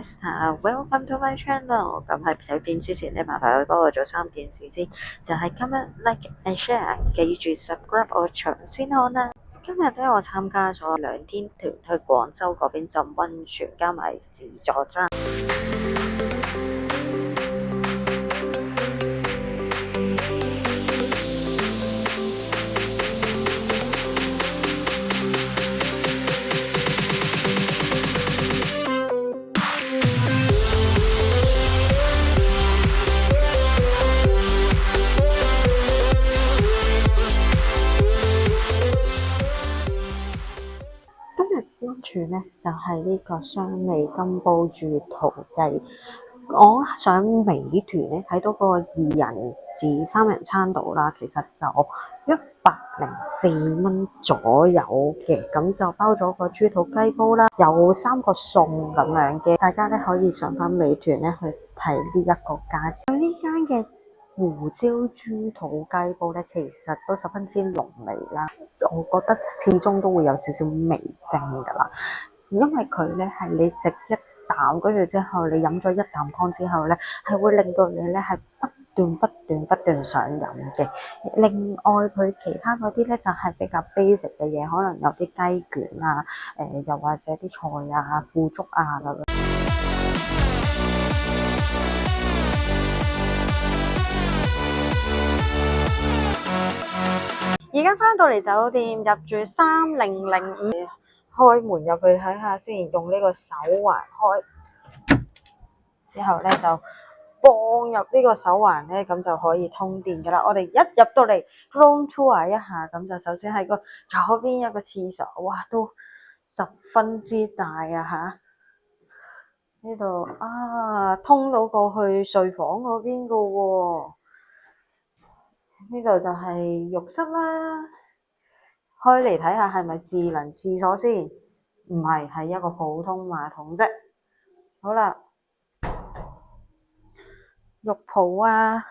Welcome to my channel。咁喺睇片之前咧，麻煩你幫我做3件事先，就係今日 like and share，記住 subscribe 我長先看啦。今日咧，我參加咗2天團去廣州嗰邊浸溫泉，加埋自助餐。溫泉咧就係呢個雙味金煲住桃雞。我上美團咧睇到嗰個2人至3人餐到啦，其實就104蚊左右嘅，咁就包咗個豬肚雞煲啦，有3個餸咁樣嘅。大家咧可以上翻美團咧去睇呢一個價錢。呢間嘅胡椒豬肚雞煲咧，其實都十分之濃味啦。我覺得始終都會有少少味精㗎啦，因為佢咧係你食一啖，跟住之後你飲咗一啖湯之後咧，係會令到你咧係不斷想飲嘅。另外佢其他嗰啲咧就係比較 basic 嘅嘢，可能有啲雞卷啊，又或者啲菜啊、腐竹啊咁樣。而家翻到嚟酒店，入住3005，開門入去睇下先，用呢個手環開，之後咧就放入呢個手環咧，咁就可以通電噶啦。我哋一入到嚟 room tour 一下，咁就首先喺個左邊一個廁所，哇，都十分之大啊吓！呢度啊，通到過去睡房嗰邊噶喎。呢度就係浴室啦，開嚟睇下係咪智能廁所先？唔係，係一個普通馬桶啫。好啦，浴袍啊、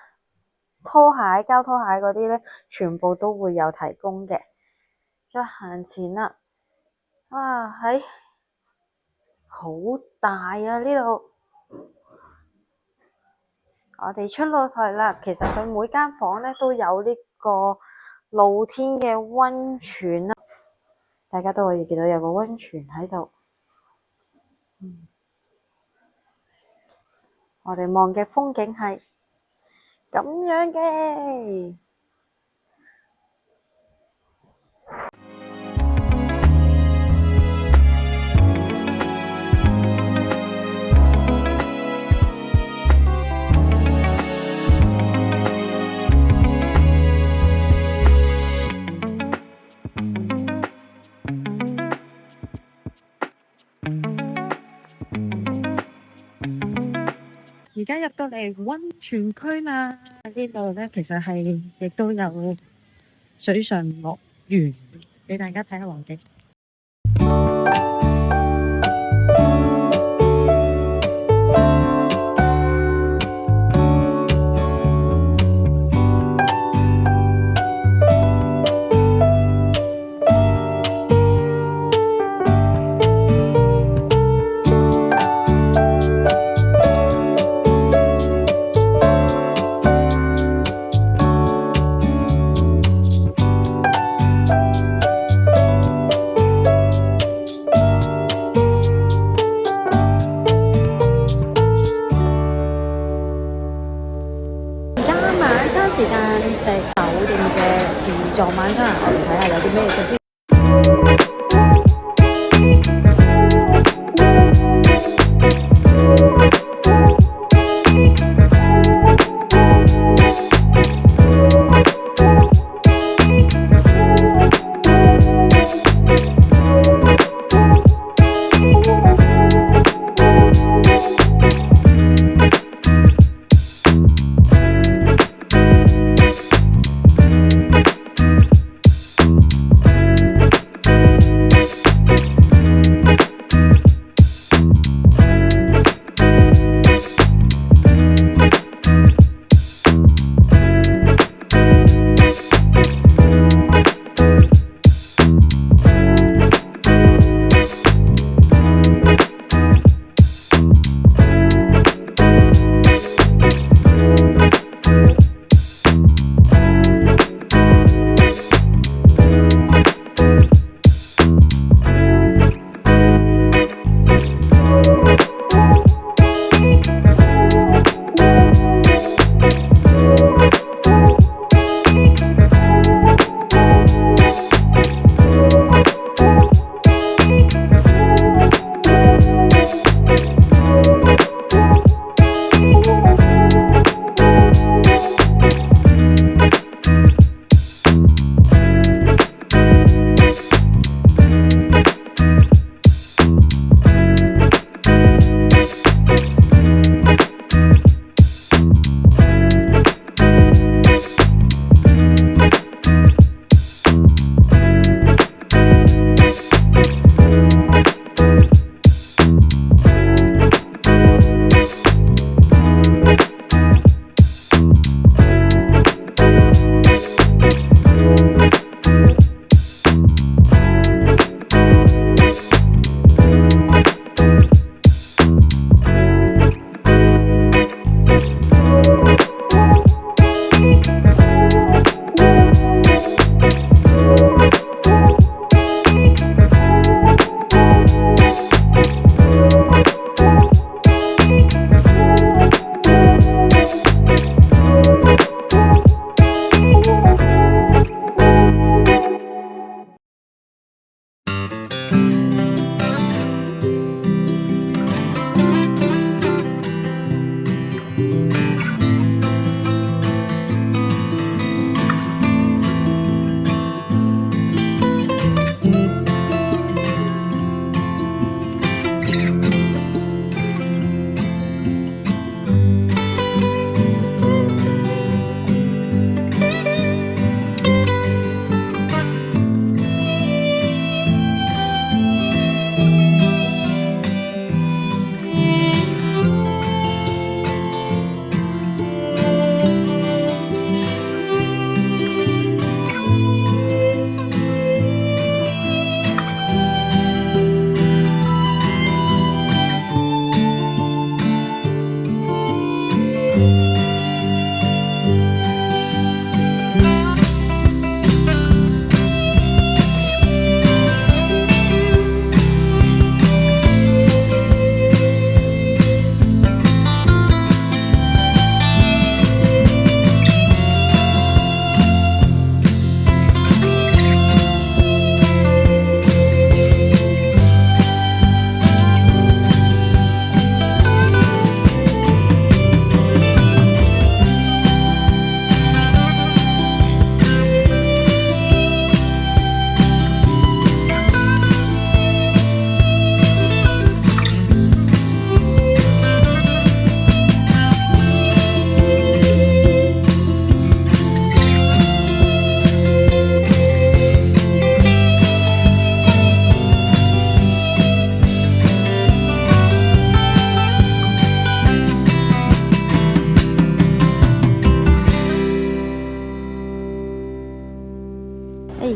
拖鞋、膠拖鞋嗰啲咧，全部都會有提供嘅。再行前啦，哇，係好大啊呢度！我哋出到去啦，其實佢每間房咧都有呢個露天嘅溫泉啦，大家都可以見到有個溫泉喺度。我哋望嘅風景係咁樣嘅。而家入到嚟溫泉區啦，呢度咧其實係亦都有水上樂園，俾大家睇下環境。時間食酒店嘅自助晚餐，我哋睇下有啲咩食先。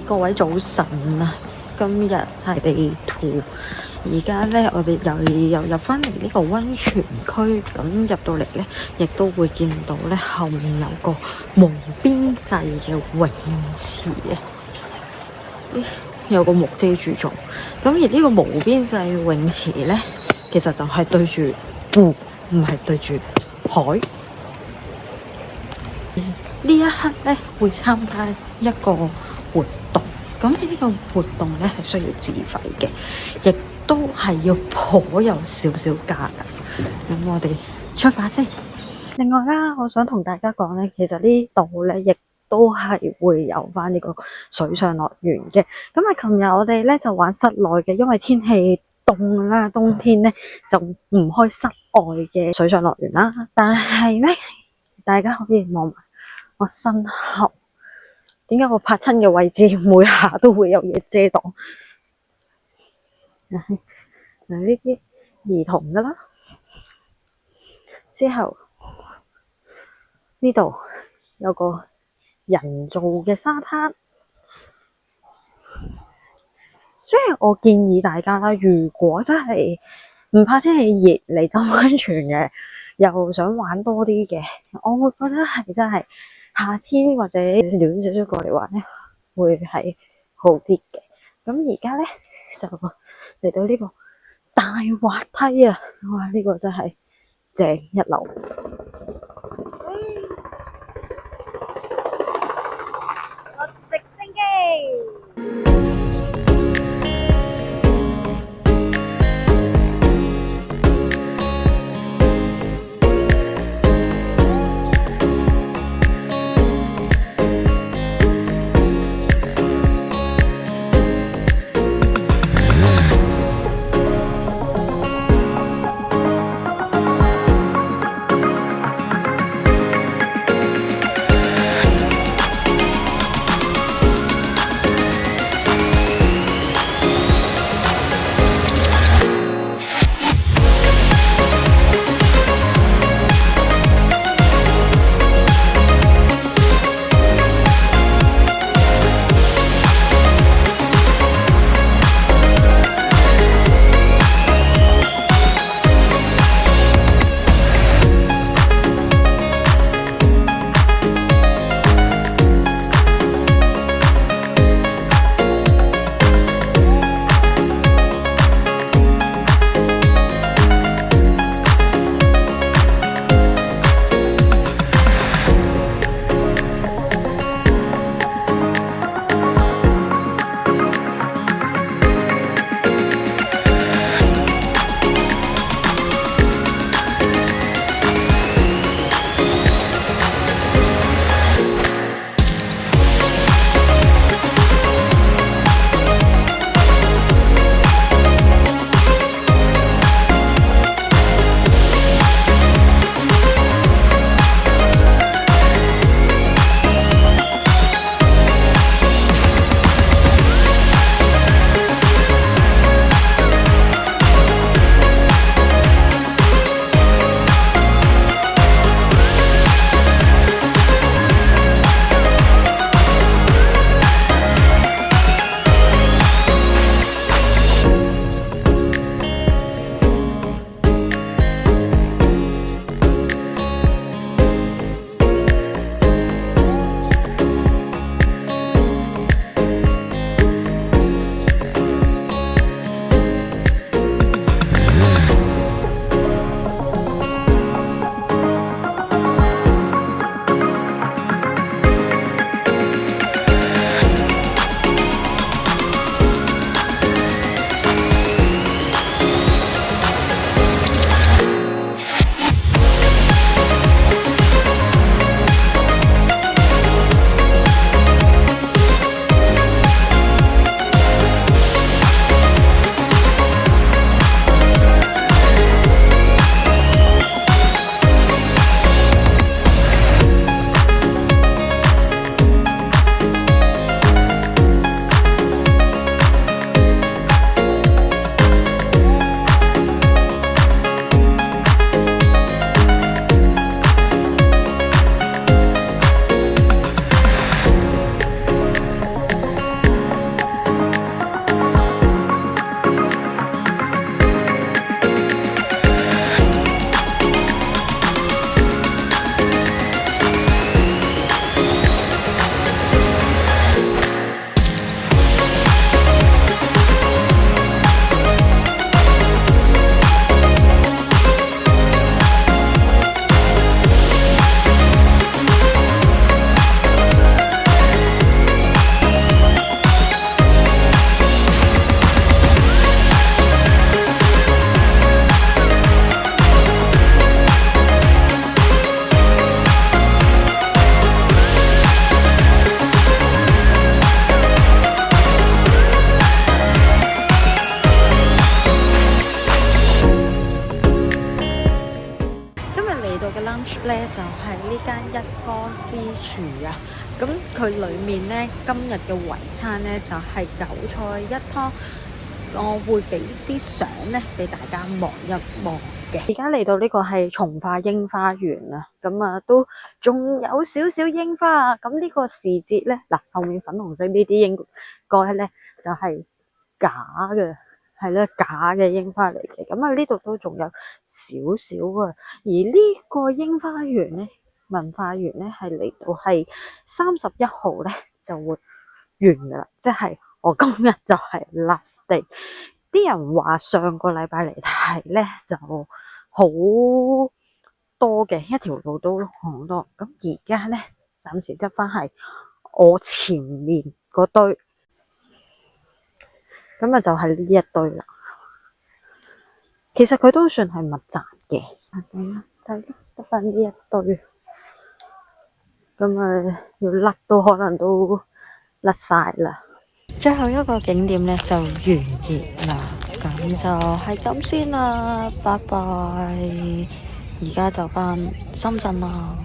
各位早晨啊！今日係地圖，而家咧我哋又入翻嚟呢個溫泉區，咁入到嚟咧，亦都會見到咧後面有個無邊際嘅泳池啊！有個木遮住咗，咁而呢個無邊際泳池咧，其實就係對住湖，唔係對住海。呢一刻咧會參加一個活動，咁呢個活動咧係需要自費嘅，亦都係要頗有少少價㗎。咁我哋出發先。另外啦，我想同大家講咧，其實呢度咧亦都係會有翻呢個水上樂園嘅。咁啊，琴日我哋咧就玩室內嘅，因為天氣凍啦，冬天咧就唔開室外嘅水上樂園啦。但係咧，大家可以望埋我身後，點解我拍親嘅位置每下都會有嘢遮擋？嗱，呢啲兒童噶啦，之後呢度有個人造嘅沙灘，所以我建議大家啦，如果真係唔怕天氣熱嚟浸溫泉嘅，又想玩多啲嘅，我會覺得係真係夏天或者暖少少過嚟玩咧，會係好啲嘅。咁而家咧就嚟到呢個大滑梯啊！哇，呢個真係正一流。我直升機。係呢間一哥私廚啊。咁佢裡面呢，今日嘅圍餐呢，就係韭菜一湯。我會俾啲相呢俾大家望一望嘅。而家嚟到呢個係從化櫻花園啦，咁啊都仲有少少櫻花啊。咁呢個時節呢，嗱，後面粉紅色呢啲應該呢就係假嘅，係咧假嘅櫻花嚟嘅。咁啊呢度都仲有少少啊。而呢個櫻花園呢，文化園呢，係嚟到係31號呢就會完噶啦，即係我今日就係 last day。啲人話上個禮拜嚟睇咧就好多嘅，一條路都好多。咁而家咧暫時得翻係我前面嗰堆，咁啊就係呢一堆啦。其實佢都算係密集嘅，睇得翻呢一堆，咁啊要甩都可能都甩晒啦。最後一個景點咧就完結啦，咁就係咁先啦，拜拜。而家就返深圳啦。